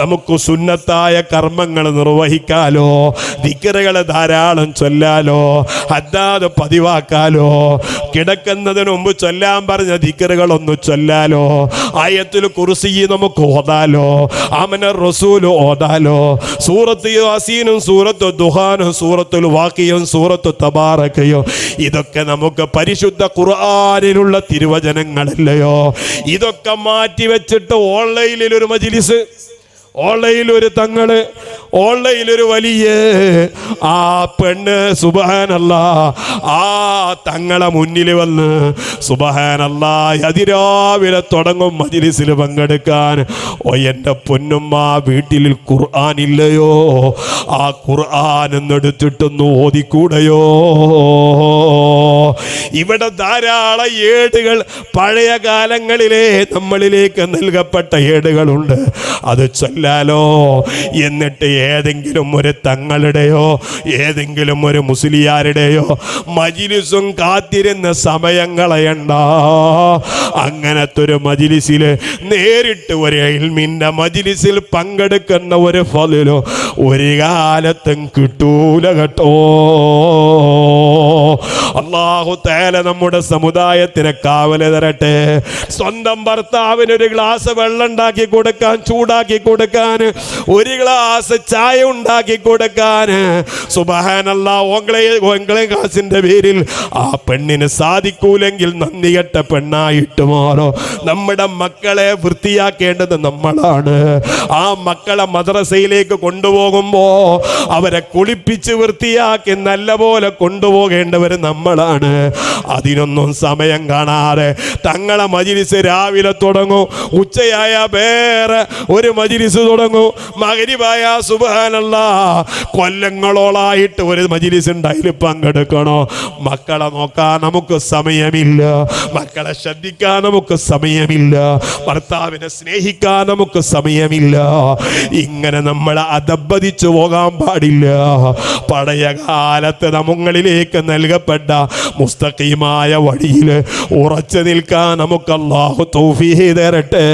നമുക്ക് സുന്നത്തായ കർമ്മങ്ങൾ നിർവഹിക്കാലോ, ദിക്റുകൾ ധാരാളം ചൊല്ലാലോ, അല്ലാതെ പതിവാക്കാലോ, കിടക്കുന്നതിന് മുമ്പ് ചൊല്ലാൻ പറഞ്ഞ ദിക്റുകളൊന്ന് ചൊല്ലാലോ, ആയത്തുൽ കുർസി നമുക്ക് ഓതാലോ, ആമന റസൂൽ ഓതാലോ, സൂറത്ത് യാസീനും സൂറത്ത് ദുഹാനും സൂറത്തുൽ വാഖിയും സൂറത്ത് തബാറകയും ഇതൊക്കെ നമുക്ക് പരിശുദ്ധ ഖുർആനിലുള്ള തിരുവചനങ്ങളല്ലയോ? ഇതൊക്കെ മാറ്റി വെച്ചിട്ട് ഓൺലൈനിൽ ഒരു മജ്ലിസ്, ഓൺലൈനിലൊരു തങ്ങള്, ഓൺലൈനിലൊരു വലിയ ആ പെണ്ണ് സുബ്ഹാനല്ലാഹ് ആ തങ്ങളെ മുന്നിൽ വന്ന് സുബ്ഹാനല്ലാഹ് അതിരാവിലെ തുടങ്ങും മജ്ലിസിൽ പങ്കെടുക്കാൻ. ഓ എൻ്റെ പൊന്നുമ്മ, വീട്ടിൽ ഖുർആൻ ഇല്ലയോ? ആ ഖുർആൻ എന്നെടുത്തിട്ടൊന്ന് ഓതിക്കൂടയോ? ഇവിടെ ധാരാളം ഏടുകൾ പഴയ കാലങ്ങളിലെ നമ്മളിലേക്ക് നൽകപ്പെട്ട ഏടുകളുണ്ട്. അത് ചൊല്ലാലോ. എന്നിട്ട് ഏതെങ്കിലും ഒരു തങ്ങളുടെയോ ഏതെങ്കിലും ഒരു മുസ്ലിയാരുടെയോ മജ്ലിസും കാത്തിരുന്ന സമയം കളയണ്ട. അങ്ങനത്തെ ഒരു മജ്ലിസിൽ നേരിട്ട് ഒരു ഇൽമിന്റെ മജ്ലിസിൽ പങ്കെടുക്കുന്ന ഒരു ഫളലോ ഒരു കാലത്തും കിട്ടൂല കേട്ടോ. അല്ലാഹു തആല നമ്മുടെ സമുദായത്തിന് കാവല് തരട്ടെ. സ്വന്തം ഭർത്താവിന് ഒരു ഗ്ലാസ് വെള്ളം ഉണ്ടാക്കി കൊടുക്കാൻ, ചൂടാക്കി കൊടുക്കാൻ, ഒരു ഗ്ലാസ് ചായ ഉണ്ടാക്കി കൊടുക്കാൻ സുബ്ഹാനല്ലാഹ് ഓങ്ങളെ ഗ്ലാസിന്റെ പേരിൽ ആ പെണ്ണിന് സാധിക്കൂലെങ്കിൽ നന്ദി കെട്ട പെണ്ണായിട്ട് മാറോ. നമ്മുടെ മക്കളെ വൃത്തിയാക്കേണ്ടത് നമ്മളാണ്. ആ മക്കളെ മദ്രസയിലേക്ക് കൊണ്ടുപോകുമ്പോ അവരെ കുളിപ്പിച്ച് വൃത്തിയാക്കി നല്ലപോലെ കൊണ്ടുപോകേണ്ടവർ നമ്മളാണ്. അതിനൊന്നും സമയം കാണാതെ തങ്ങളെ മജ്ലിസ് രാവിലെ തുടങ്ങും, ഉച്ചയായ വേറെ ഒരു മജ്ലിസ് തുടങ്ങും, മഗ്രിബായ സുബ്ഹാനല്ലാഹ് കൊല്ലങ്ങളോളായിട്ട് ഒരു മജ്ലിസ് ഉണ്ടായി പങ്കെടുക്കണോ? മക്കളെ നോക്കാൻ നമുക്ക് സമയമില്ല, മക്കളെ ശ്രദ്ധിക്കാൻ നമുക്ക് സമയമില്ല, ഭർത്താവിനെ സ്നേഹിക്കാൻ നമുക്ക് സമയമില്ല. ഇങ്ങനെ നമ്മൾ അധപ്പതിച്ചു പോകാൻ പാടില്ല. പഴയ കാലത്ത് നമ്മളിലേക്ക് നൽകപ്പെട്ട മുസ്തഖീമായ വഴിയിൽ ഉറച്ചു നിൽക്കാൻ നമുക്ക് അല്ലാഹു തൗഫീഖ് തരട്ടെ.